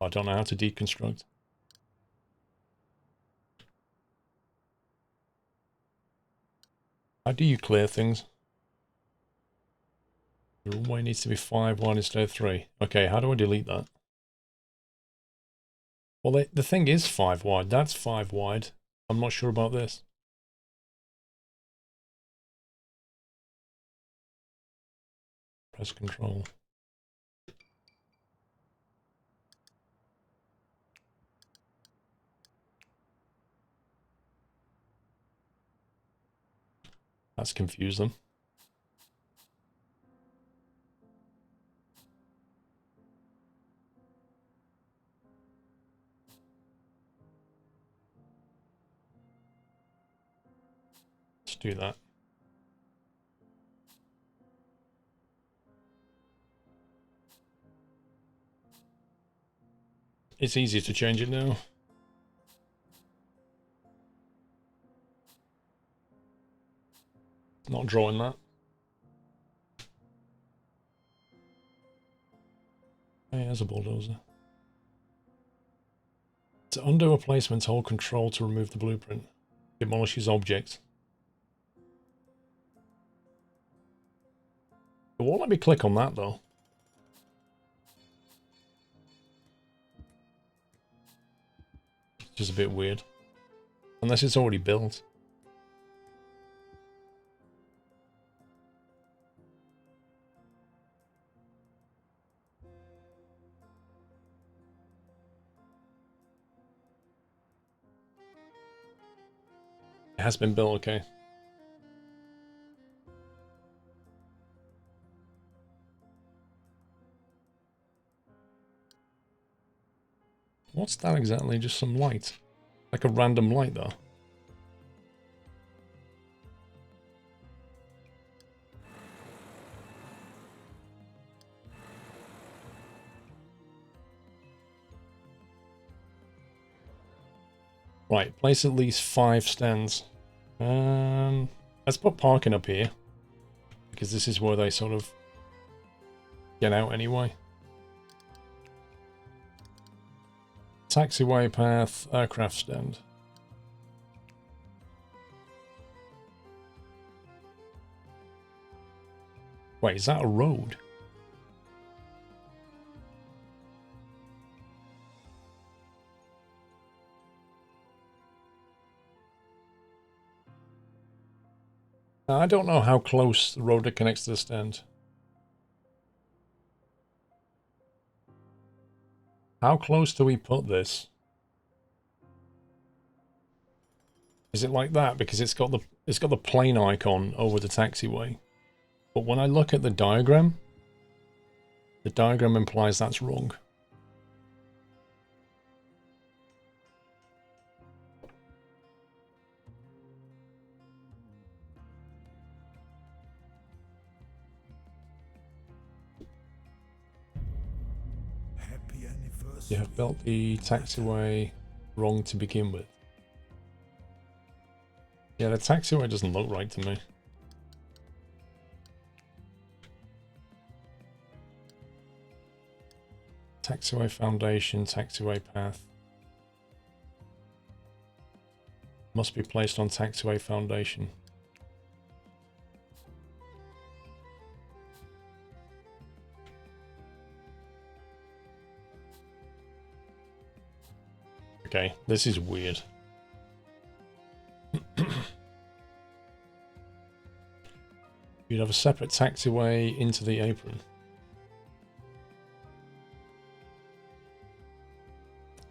I don't know how to deconstruct. How do you clear things? The runway needs to be 5 wide instead of 3. Okay, how do I delete that? Well, the thing is 5 wide. That's 5 wide. I'm not sure about this. Press control. That's confused them. Let's do that. It's easier to change it now. Not drawing that. Hey, there's a bulldozer. To undo a placement, hold control to remove the blueprint. Demolishes objects. It won't let me click on that though. It's just a bit weird. Unless it's already built. It has been built, okay. What's that exactly? Just some light. Like a random light though. Right, place at least 5 stands. Let's put parking up here. Because this is where they sort of get out anyway. Taxiway path, aircraft stand. Wait, is that a road? Now, I don't know how close the road connects to the stand. How close do we put this? Is it like that? Because it's got the plane icon over the taxiway. But when I look at the diagram implies that's wrong. You have built the taxiway wrong to begin with. Yeah, the taxiway doesn't look right to me. Taxiway foundation, taxiway path. Must be placed on taxiway foundation. Okay, this is weird. You'd have a separate taxiway into the apron.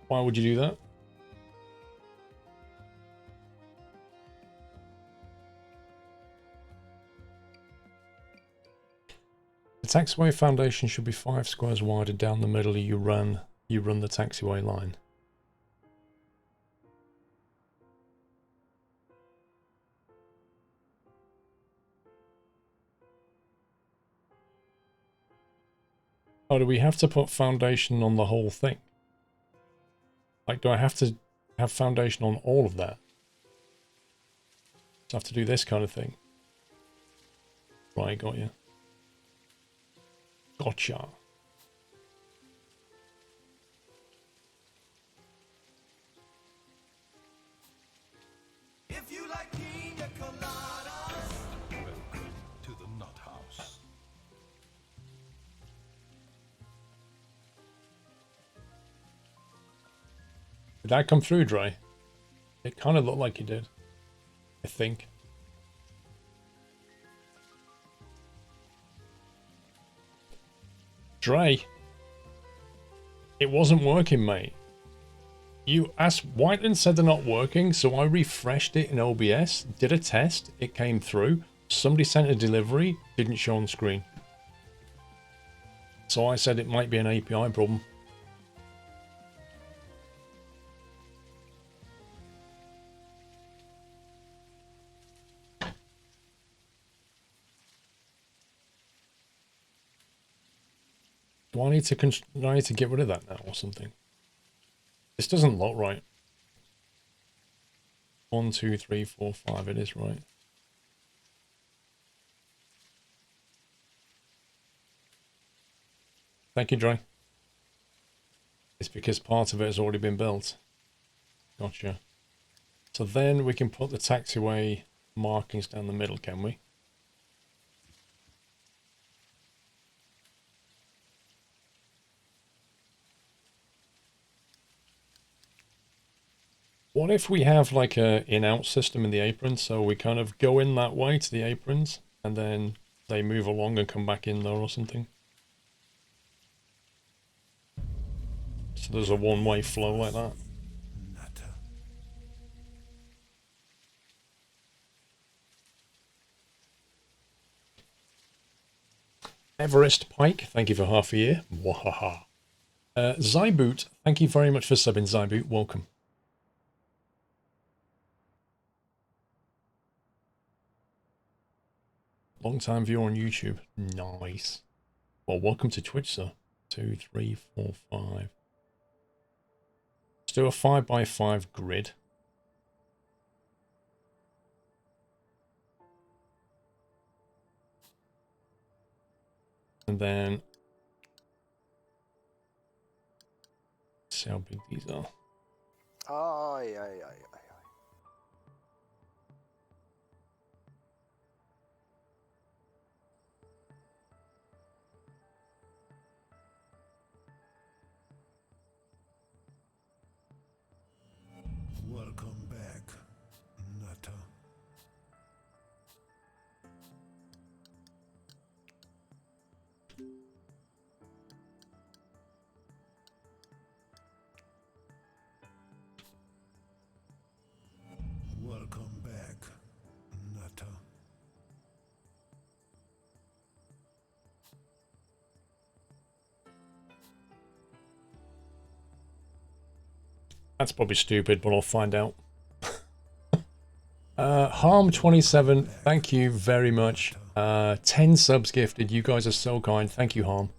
Why would you do that? The taxiway foundation should be 5 squares wide, and down the middle you run the taxiway line. Oh, do we have to put foundation on the whole thing? Like, do I have to have foundation on all of that? Do I have to do this kind of thing? Right, got you. Gotcha. Did that come through, Dry? It kind of looked like it did. I think. Dre. It wasn't working, mate. You asked, Whiteland said they're not working, so I refreshed it in OBS, did a test, it came through. Somebody sent a delivery, didn't show on screen. So I said it might be an API problem. Do I need to get rid of that now or something? This doesn't look right. 1, 2, 3, 4, 5. It is right. Thank you, Dre. It's because part of it has already been built. Gotcha. So then we can put the taxiway markings down the middle, can we? What if we have like a in-out system in the apron, so we kind of go in that way to the aprons, and then they move along and come back in there or something? So there's a one-way flow like that. Everest Pike, thank you for half a year. Wahaha. Zyboot, thank you very much for subbing, Zyboot. Welcome. Long time viewer on YouTube. Nice. Well, welcome to Twitch, sir. 2, 3, 4, 5. Let's do a 5x5 grid. And then see how big these are. Aye, aye, aye, aye. Welcome back, Nutter. Welcome back, Nutter. That's probably stupid, but I'll find out. Harm27, thank you very much. 10 subs gifted. You guys are so kind. Thank you, Harm.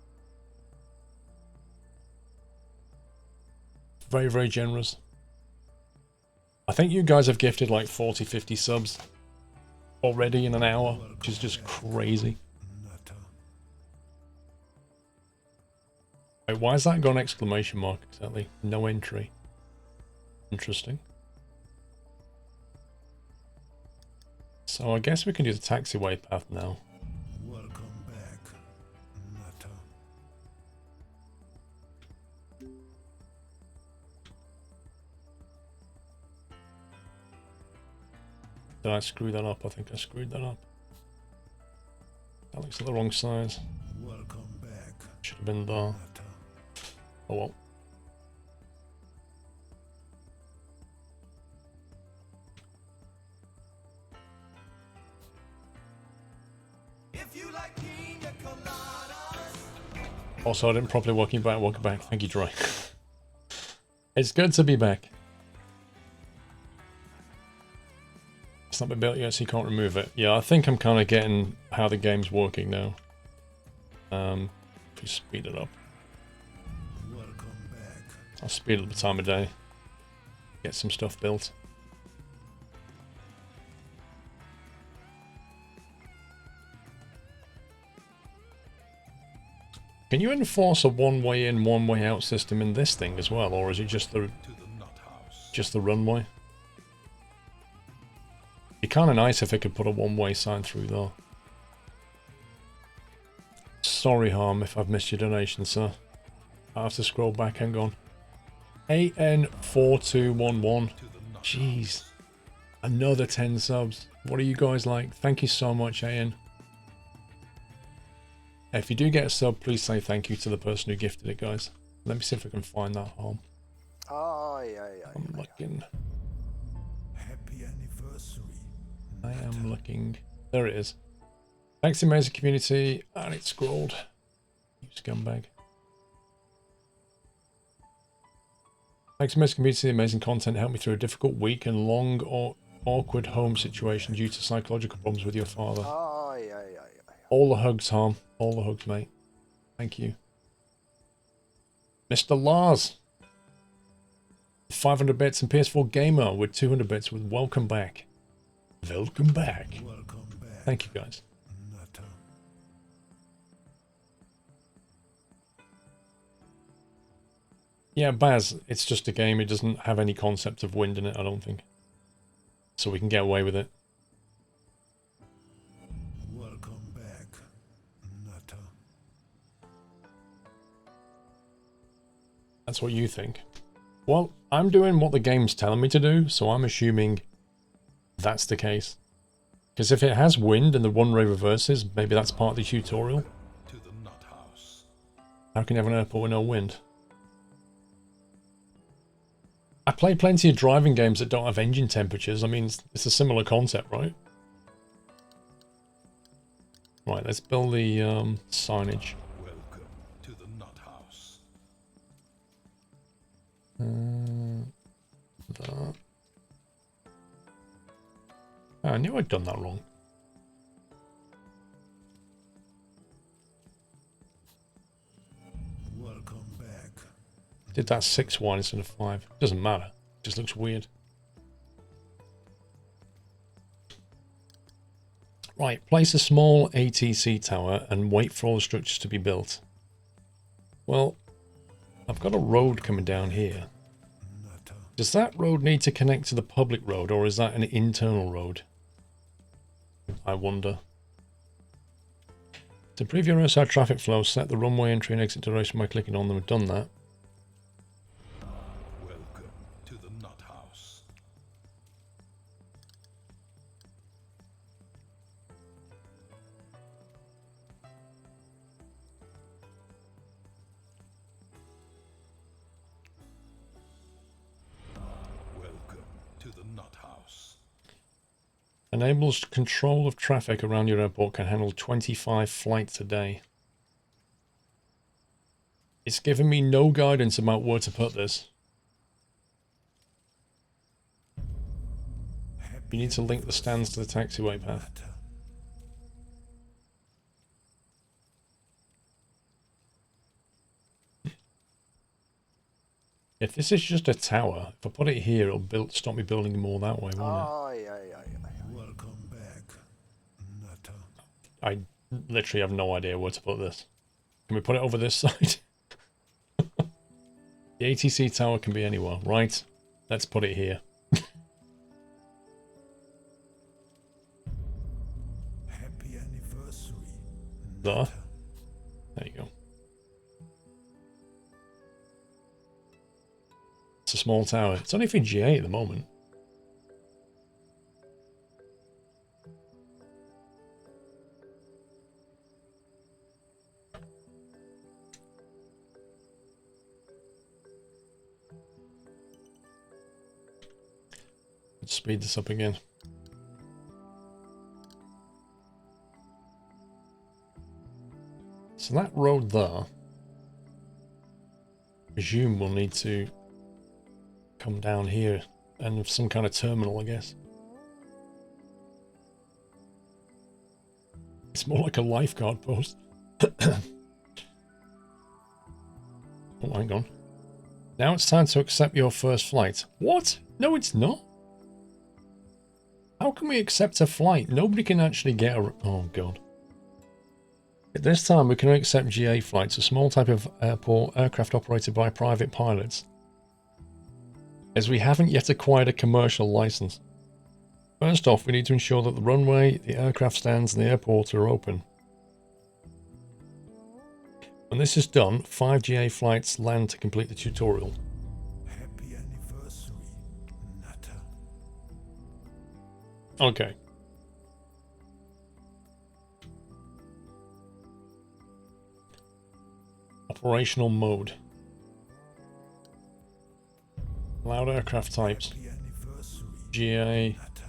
Very, very generous. I think you guys have gifted like 40, 50 subs already in an hour, which is just crazy. Wait, why has that got an exclamation mark exactly? No entry. Interesting. So I guess we can do the taxiway path now. Welcome back, Nutter. Did I screw that up? I think I screwed that up. That looks like the wrong size. Welcome back, Should have been there. Nutter. Oh well. Also, I didn't properly welcome back. Welcome back. Thank you, Troy. It's good to be back. It's not been built yet, so you can't remove it. Yeah, I think I'm kind of getting how the game's working now. If we speed it up. Welcome back. I'll speed up the time of day. Get some stuff built. Can you enforce a one-way in, one-way out system in this thing as well, or is it just the runway? It'd be kind of nice if it could put a one-way sign through there. Sorry, Harm, if I've missed your donation, sir. I have to scroll back. Hang on. AN4211. Jeez. Another 10 subs. What are you guys like? Thank you so much, AN. If you do get a sub, please say thank you to the person who gifted it, guys. Let me see if I can find that home. Aye, aye, aye. I'm looking. Happy anniversary. I am looking. There it is. Thanks, amazing community. And it's scrolled. You scumbag. Thanks, amazing community. Amazing content. Helped me through a difficult week and long or awkward home situation due to psychological problems with your father. Aye, aye, aye, aye. All the hugs, Harm. All the hugs, mate. Thank you. Mr. Lars. 500 bits and PS4 Gamer with 200 bits with welcome back. Welcome back. Welcome back. Thank you, guys. Nutter. Yeah, Baz, it's just a game. It doesn't have any concept of wind in it, I don't think. So we can get away with it. Welcome back. Nutter. That's what you think. Well, I'm doing what the game's telling me to do, so I'm assuming that's the case. Because if it has wind and the one-way reverses, maybe that's part of the tutorial. To the nut house. How can you have an airport with no wind? I play plenty of driving games that don't have engine temperatures. I mean, it's a similar concept, right? Right, let's build the signage. Welcome to the nut house. That. Oh, I knew I'd done that wrong. Welcome back. Did that 6 wide instead of 5. Doesn't matter. It just looks weird. Right, place a small ATC tower and wait for all the structures to be built. Well, I've got a road coming down here. Nutter. Does that road need to connect to the public road, or is that an internal road? I wonder. To preview your outside traffic flow, set the runway entry and exit duration by clicking on them. We've done that. Welcome to the nut house. Welcome to the nut house. Enables control of traffic around your airport, can handle 25 flights a day. It's giving me no guidance about where to put this. You need to link the stands to the taxiway path. Nutter. If this is just a tower, if I put it here, it'll stop me building more that way, won't Aye, aye, aye, aye. Welcome back. Nutter. it? I literally have no idea where to put this. Can we put it over this side? The ATC tower can be anywhere, right? Let's put it here. Happy anniversary. There. Nutter. There you go. It's a small tower. It's only for GA at the moment. Let's speed this up again. So that road there, I presume we'll need to come down here and have some kind of terminal, I guess. It's more like a lifeguard post. Oh, hang on. Now it's time to accept your first flight. What? No, it's not. How can we accept a flight? Nobody can actually get a... Oh, God. At this time, we can only accept GA flights, a small type of aircraft operated by private pilots, as we haven't yet acquired a commercial license. First off, we need to ensure that the runway, the aircraft stands, and the airport are open. When this is done, 5 GA flights land to complete the tutorial. Okay. Operational mode. Allowed aircraft types. Happy anniversary, GA. Natter.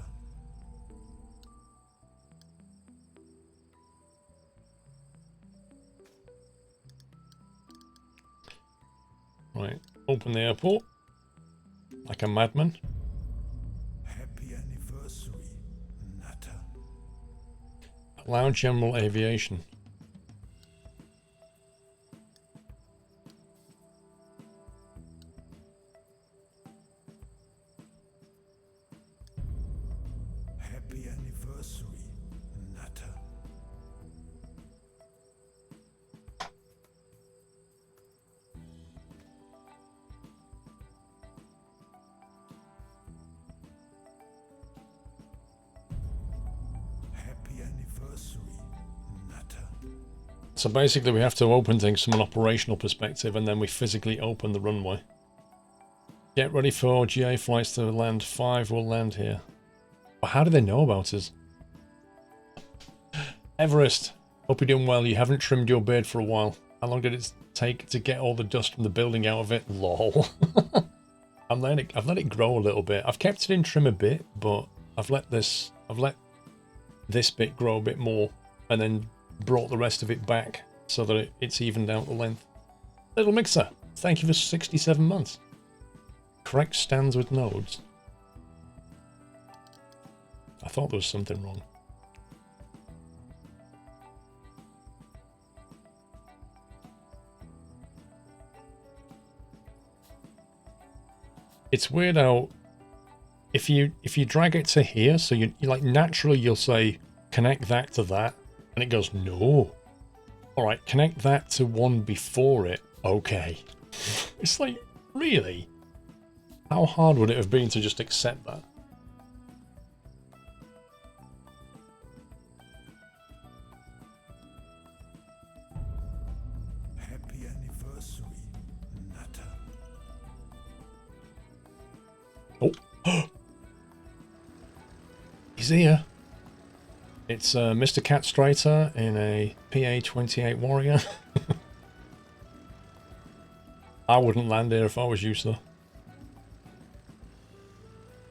Right. Open the airport. Like a madman. Happy anniversary, Natter. Allow general aviation. Happy anniversary, Natter. Happy anniversary, Natter. So basically we have to open things from an operational perspective and then we physically open the runway. Get ready for GA flights to land 5 will land here. But how do they know about us? Everest, hope you're doing well. You haven't trimmed your beard for a while. How long did it take to get all the dust from the building out of it? Lol. I've let it grow a little bit. I've kept it in trim a bit, but I've let this bit grow a bit more and then brought the rest of it back so that it's evened out the length. Little Mixer, thank you for 67 months. Correct stands with nodes. I thought there was something wrong. It's weird how if you drag it to here, so you like naturally you'll say connect that to that, and it goes no. All right, connect that to one before it. Okay. It's like, really? How hard would it have been to just accept that? Happy anniversary, Natter. Oh, he's here. It's Mr. Cat Strater in a PA-28 Warrior. I wouldn't land here if I was you, sir.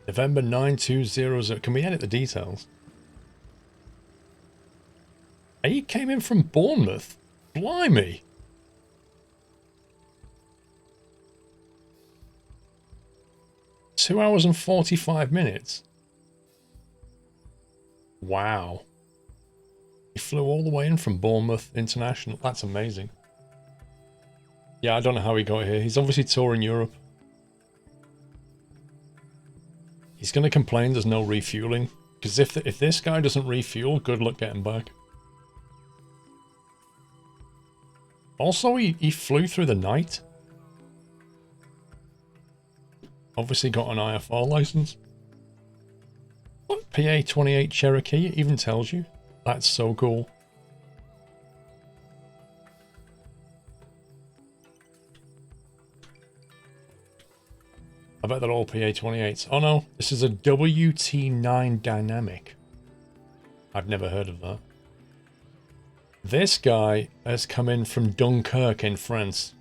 November 9200. Can we edit the details? He came in from Bournemouth. Blimey. Two hours and 45 minutes. Wow. He flew all the way in from Bournemouth International. That's amazing. Yeah, I don't know how he got here. He's obviously touring Europe. He's going to complain there's no refueling. Because if this guy doesn't refuel, good luck getting back. Also, he flew through the night. Obviously got an IFR license. What? PA-28 Cherokee, it even tells you. That's so cool. I bet they're all PA-28s. Oh no, this is a WT-9 Dynamic. I've never heard of that. This guy has come in from Dunkirk in France.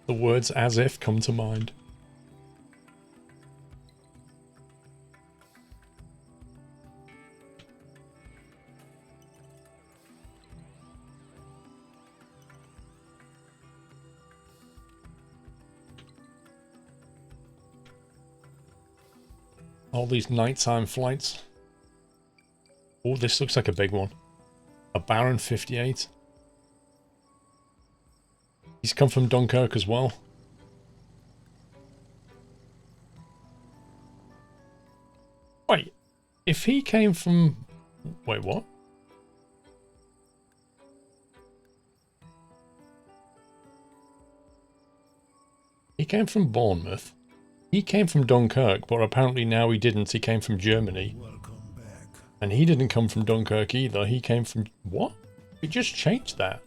The words "as if" come to mind. All these nighttime flights. Oh, this looks like a big one. A Baron 58. He's come from Dunkirk as well. Wait, if he came from... Wait, what? He came from Bournemouth. He came from Dunkirk, but apparently now he didn't. He came from Germany. Welcome back. And he didn't come from Dunkirk either. He came from... What? We just changed that.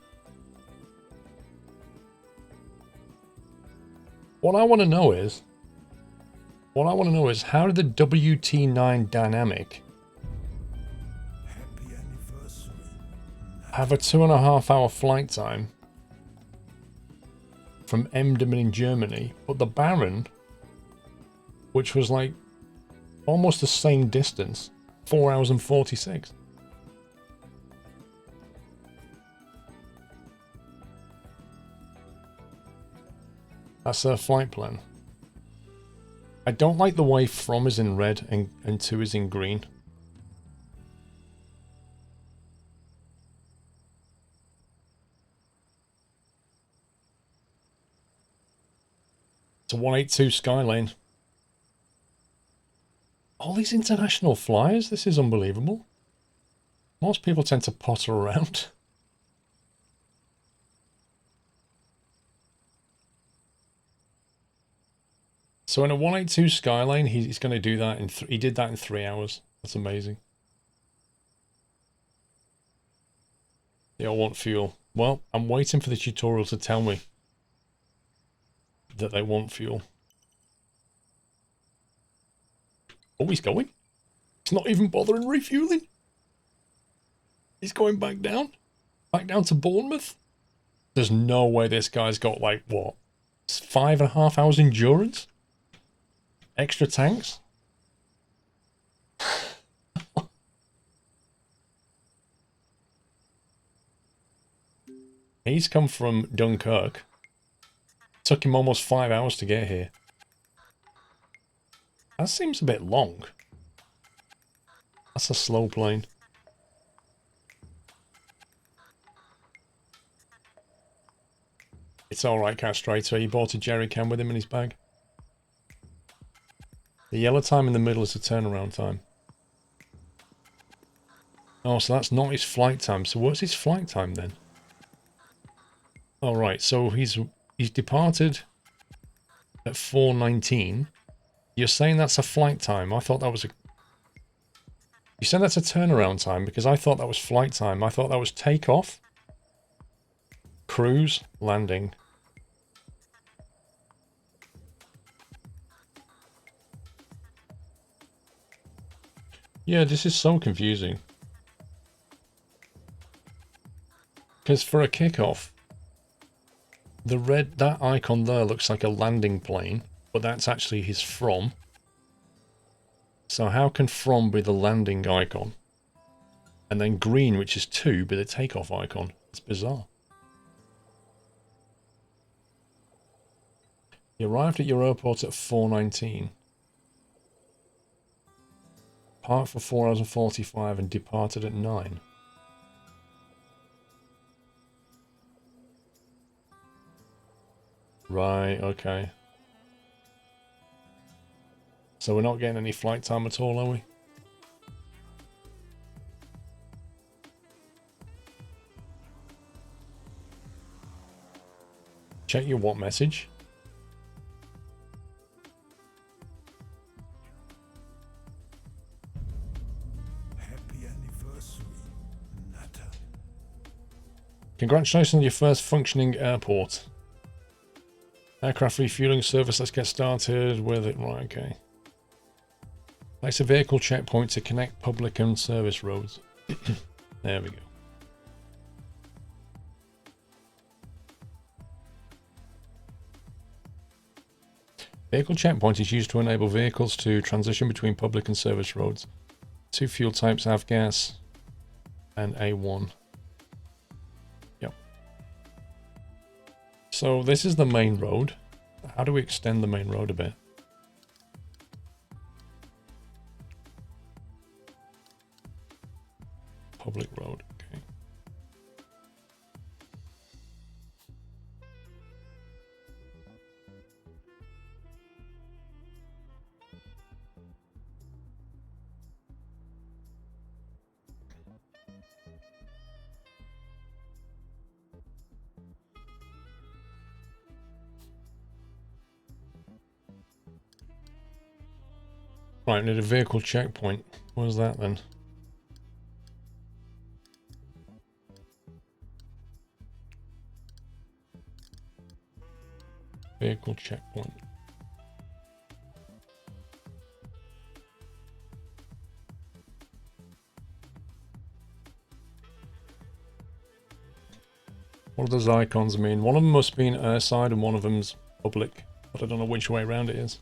What I want to know is, What I want to know is, how did the WT9 Dynamic Happy anniversary. have a 2.5 hour flight time from Emden in Germany, but the Baron, which was like almost the same distance, 4 hours and 46? That's their flight plan. I don't like the way from is in red and to is in green. It's a 182 Skylane. All these international flyers, this is unbelievable. Most people tend to potter around. So in a 182 Skylane, he's going to do that in he did that in 3 hours. That's amazing. They all want fuel. Well, I'm waiting for the tutorial to tell me that they want fuel. Oh, he's going. He's not even bothering refueling. He's going back down. Back down to Bournemouth. There's no way this guy's got, like, what? 5.5 hours endurance? Extra tanks? He's come from Dunkirk. Took him almost 5 hours to get here. That seems a bit long. That's a slow plane. It's alright, Castrator. He bought a jerry can with him in his bag. The yellow time in the middle is the turnaround time. Oh, so that's not his flight time. So what's his flight time then? Alright, so he's departed at 4:19. You're saying that's a flight time. I thought that was a... You said that's a turnaround time, because I thought that was flight time. I thought that was takeoff, cruise, landing. Yeah, this is so confusing. Because for a kickoff, that icon there looks like a landing plane, but that's actually his from. So how can from be the landing icon? And then green, which is to, be the takeoff icon? It's bizarre. You arrived at your airport at 4:19. Parked for 4 hours and 45 and departed at 9. Right, okay. So we're not getting any flight time at all, are we? Check your what message? Happy anniversary. Natter. Congratulations on your first functioning airport. Aircraft refueling service, let's get started with it. Right, okay. Place a vehicle checkpoint to connect public and service roads. There we go. Vehicle checkpoint is used to enable vehicles to transition between public and service roads. 2 fuel types, avgas and A1. Yep. So this is the main road. How do we extend the main road a bit? Public road, okay. Right, need a vehicle checkpoint. What is that then? Vehicle checkpoint. What do those icons mean? One of them must be in airside and one of them's public, but I don't know which way around it is.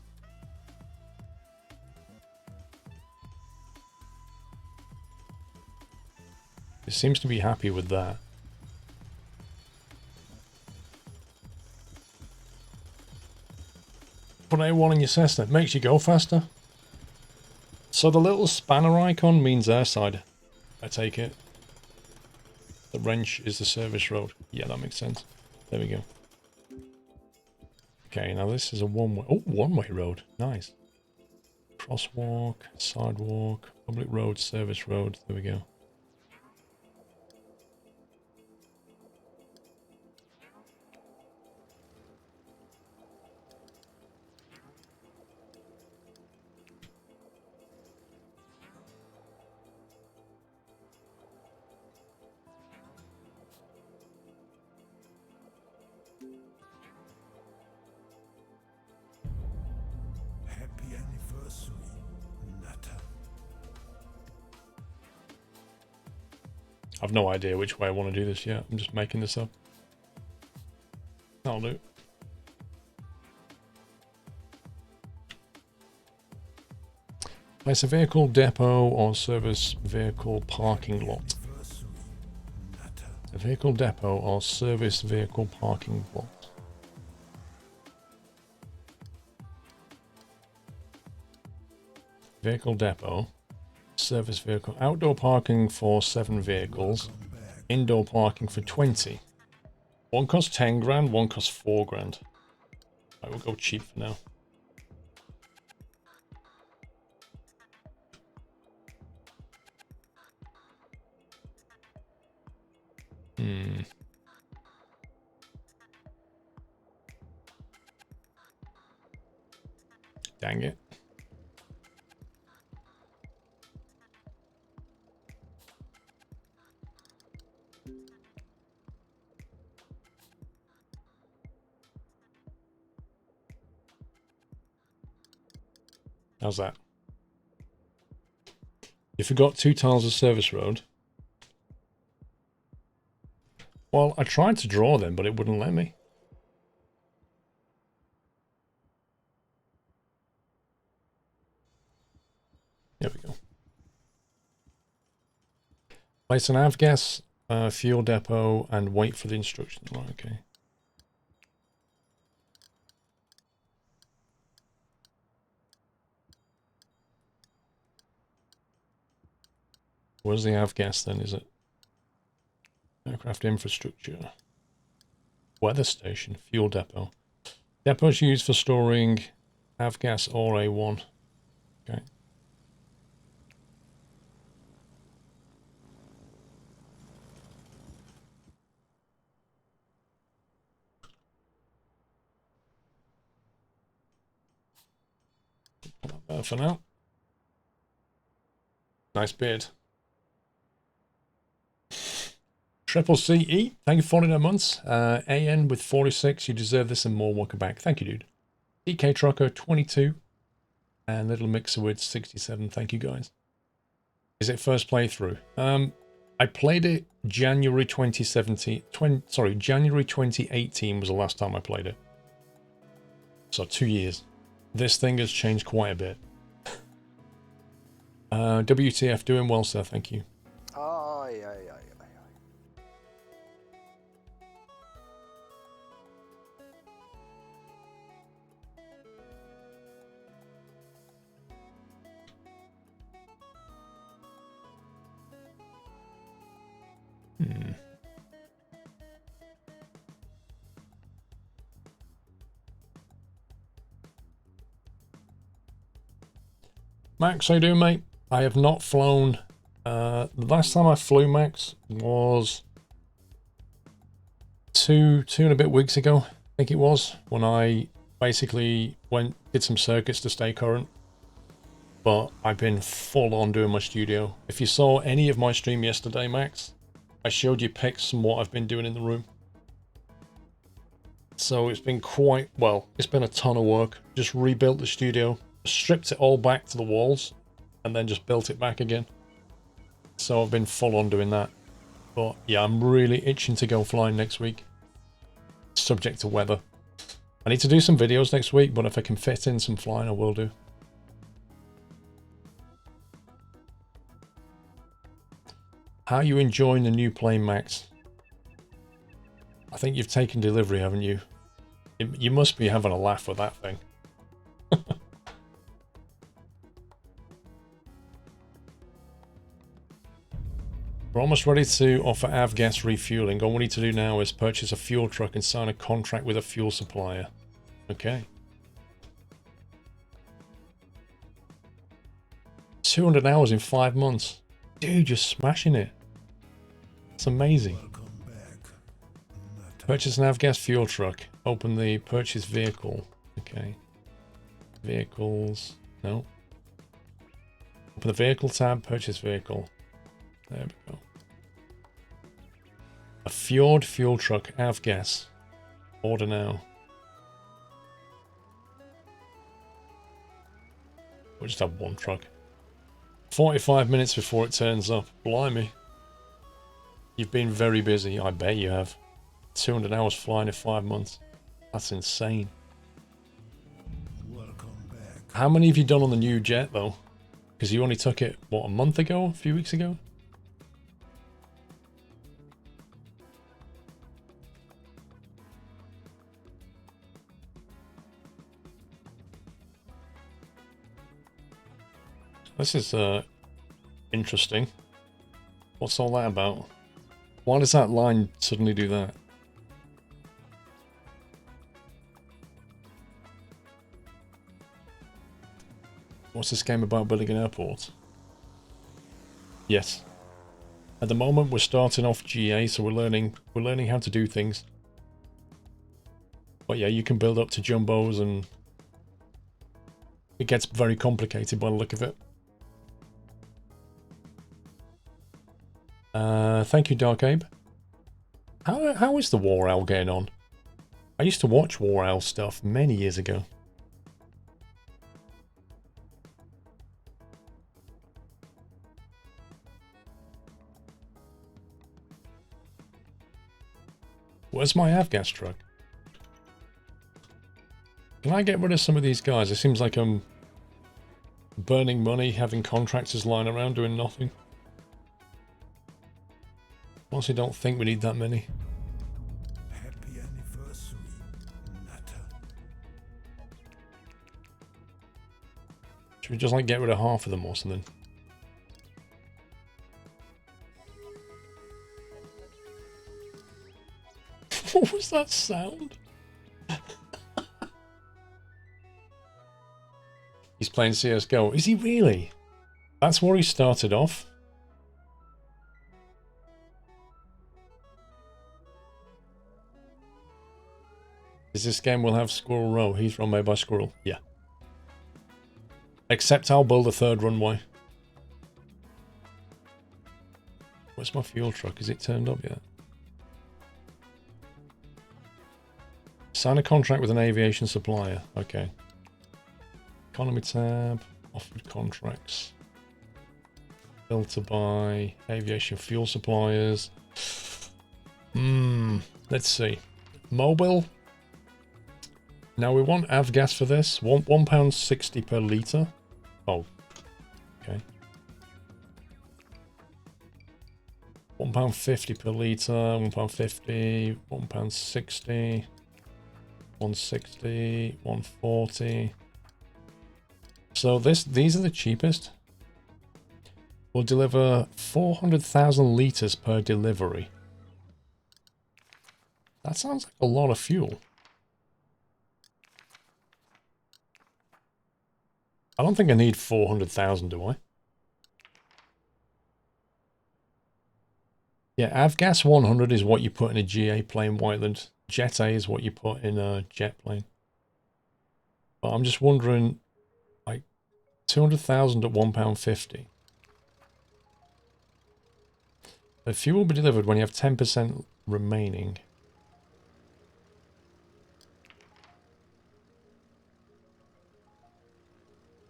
It seems to be happy with that. Put A1 in your Cessna. It makes you go faster. So the little spanner icon means airside, I take it. The wrench is the service road. Yeah, that makes sense. There we go. Okay, now this is a one-way... Oh, one-way road. Nice. Crosswalk, sidewalk, public road, service road. There we go. Happy anniversary, Nutter. I've no idea which way I want to do this yet. I'm just making this up. That'll do. Place a vehicle depot or service vehicle parking lot. Anniversary, Nutter. A vehicle depot or service vehicle parking lot. Vehicle depot. Service vehicle. Outdoor parking for 7 vehicles. Welcome back. Indoor parking for 20. One costs 10 grand, one costs 4 grand. I will go cheap for now. Dang it. How's that? You forgot 2 tiles of service road. Well, I tried to draw them, but it wouldn't let me. There we go. Place an avgas, fuel depot, and wait for the instructions. Right, okay. Where's the avgas then, is it? Aircraft infrastructure. Weather station, fuel depot. Depots used for storing avgas or A1. Okay. Put that there for now. Nice beard. Triple CE, thank you for 49 months. AN with 46, you deserve this and more. Welcome back. Thank you, dude. DK Trucker 22 and Little Mixer with 67. Thank you, guys. Is it first playthrough? I played it January 2017. January 2018 was the last time I played it. So 2 years. This thing has changed quite a bit. WTF, doing well, sir. Thank you. Aye, aye, aye, aye, aye. Max, how you doing, mate? I have not flown. The last time I flew, Max, was two and a bit weeks ago, I think it was, when I basically did some circuits to stay current. But I've been full on doing my studio. If you saw any of my stream yesterday, Max, I showed you pics from what I've been doing in the room. So it's been quite, well, it's been a ton of work. Just rebuilt the studio, stripped it all back to the walls, and then just built it back again. So I've been full on doing that. But yeah, I'm really itching to go flying next week. Subject to weather. I need to do some videos next week, but if I can fit in some flying, I will do. How are you enjoying the new plane, Max? I think you've taken delivery, haven't you? You must be having a laugh with that thing. We're almost ready to offer avgas refueling. All we need to do now is purchase a fuel truck and sign a contract with a fuel supplier. Okay. 200 hours in 5 months. Dude, you're smashing it. It's amazing. Purchase an avgas fuel truck. Open the purchase vehicle. Okay. Vehicles. No. Open the vehicle tab. Purchase vehicle. There we go. A Fjord fuel truck. Avgas. Order now. We'll just have one truck. 45 minutes before it turns up. Blimey. You've been very busy. I bet you have. 200 hours flying in 5 months. That's insane. Welcome back. How many have you done on the new jet, though? Because you only took it, what, a month ago? A few weeks ago? This is interesting. What's all that about? Why does that line suddenly do that? What's this game about building an airport? Yes. At the moment we're starting off GA, so we're learning how to do things. But yeah, you can build up to jumbos and it gets very complicated by the look of it. Thank you, Dark Abe. How is the War Owl getting on? I used to watch War Owl stuff many years ago. Where's my avgas truck? Can I get rid of some of these guys? It seems like I'm burning money, having contractors lying around doing nothing. Honestly, don't think we need that many. Happy anniversary, Nutter. Should we just like get rid of half of them or something? What was that sound? He's playing CSGO. Is he really? That's where he started off? Is this game will have Squirrel Row? He's run made by Squirrel. Yeah. Except I'll build a third runway. Where's my fuel truck? Is it turned up yet? Sign a contract with an aviation supplier. Okay. Economy tab. Offered contracts. Built to buy. Aviation fuel suppliers. Let's see. Mobile. Now we want avgas for this. £1.60 per litre. Oh. Okay. £1.50 per litre. £1.50. £1.60. 160, 140. So these are the cheapest. We'll deliver 400,000 litres per delivery. That sounds like a lot of fuel. I don't think I need 400,000, do I? Yeah, avgas 100 is what you put in a GA plane, Whiteland. Jet A is what you put in a jet plane. But I'm just wondering, like, 200,000 at £1.50. The fuel will be delivered when you have 10% remaining.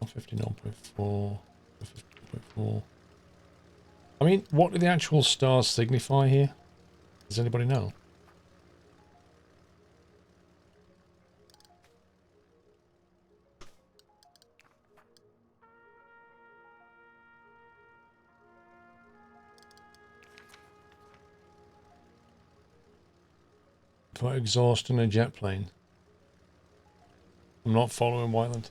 $159.4, $159.4. I mean, what do the actual stars signify here? Does anybody know? For exhaust in a jet plane. I'm not following Wyland.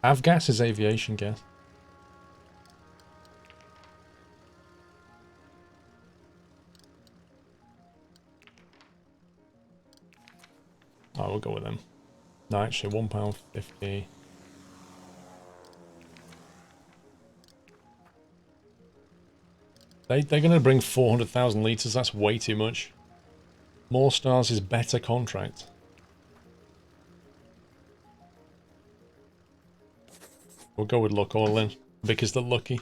Avgas is aviation gas. Oh, we'll go with them. No, actually, £1.50. They're going to bring 400,000 litres. That's way too much. More stars is better contract. We'll go with luck all in, because they're lucky.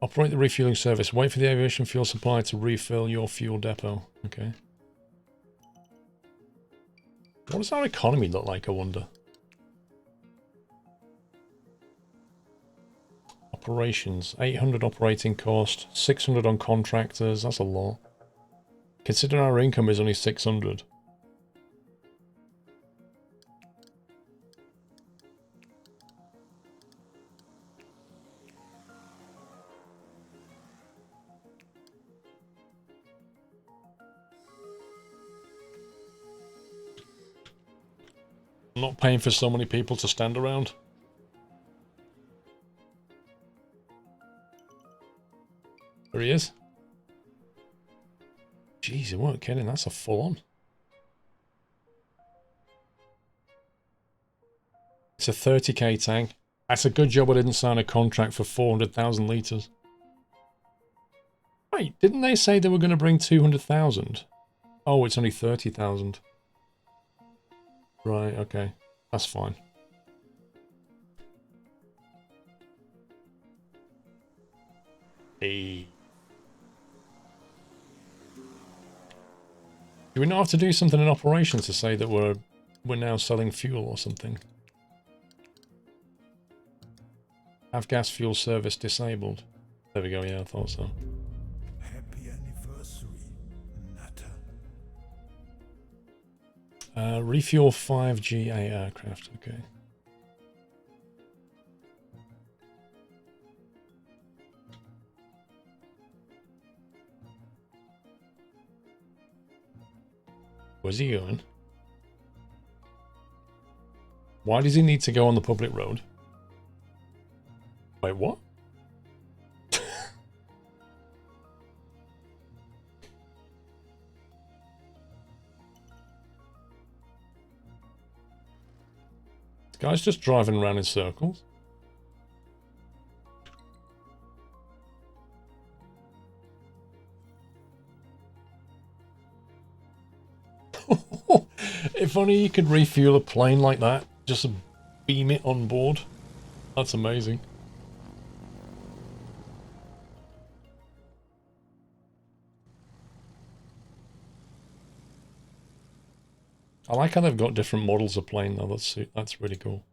Operate the refueling service. Wait for the aviation fuel supply to refill your fuel depot. Okay. What does our economy look like, I wonder? Operations. 800 operating cost. 600 on contractors. That's a lot. Consider our income is only 600. I'm not paying for so many people to stand around. There he is. Jeez, you weren't kidding. That's a full-on. It's a 30k tank. That's a good job I didn't sign a contract for 400,000 litres. Wait, didn't they say they were going to bring 200,000? Oh, it's only 30,000. Right, okay. That's fine. Hey. Do we not have to do something in operations to say that we're now selling fuel or something? Have gas fuel service disabled. There we go, yeah, I thought so. Happy anniversary, Nutter. Refuel 5GA aircraft, okay. Where's he going? Why does he need to go on the public road? Wait, what? This guy's just driving around in circles. If only you could refuel a plane like that, just beam it on board. That's amazing. I like how they've got different models of plane though. That's really cool.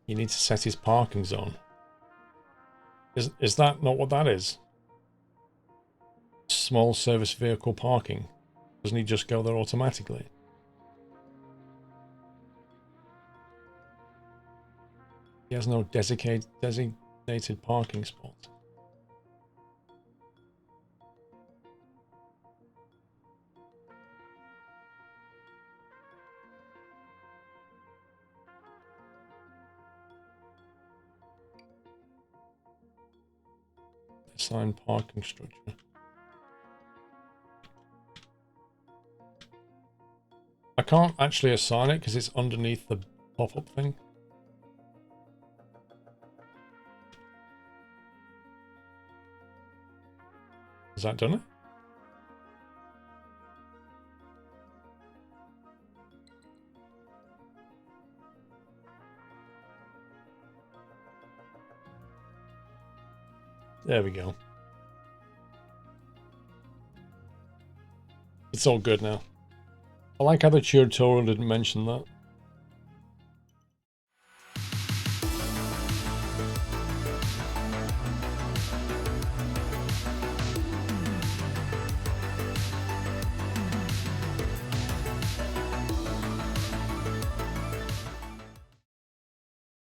You need to set his parking zone. Is that not what that is? Small service vehicle parking. Doesn't he just go there automatically? He has no designated parking spots. Assign parking structure. I can't actually assign it because it's underneath the pop-up thing. Has that done it? There we go. It's all good now. I like how the tutorial didn't mention that.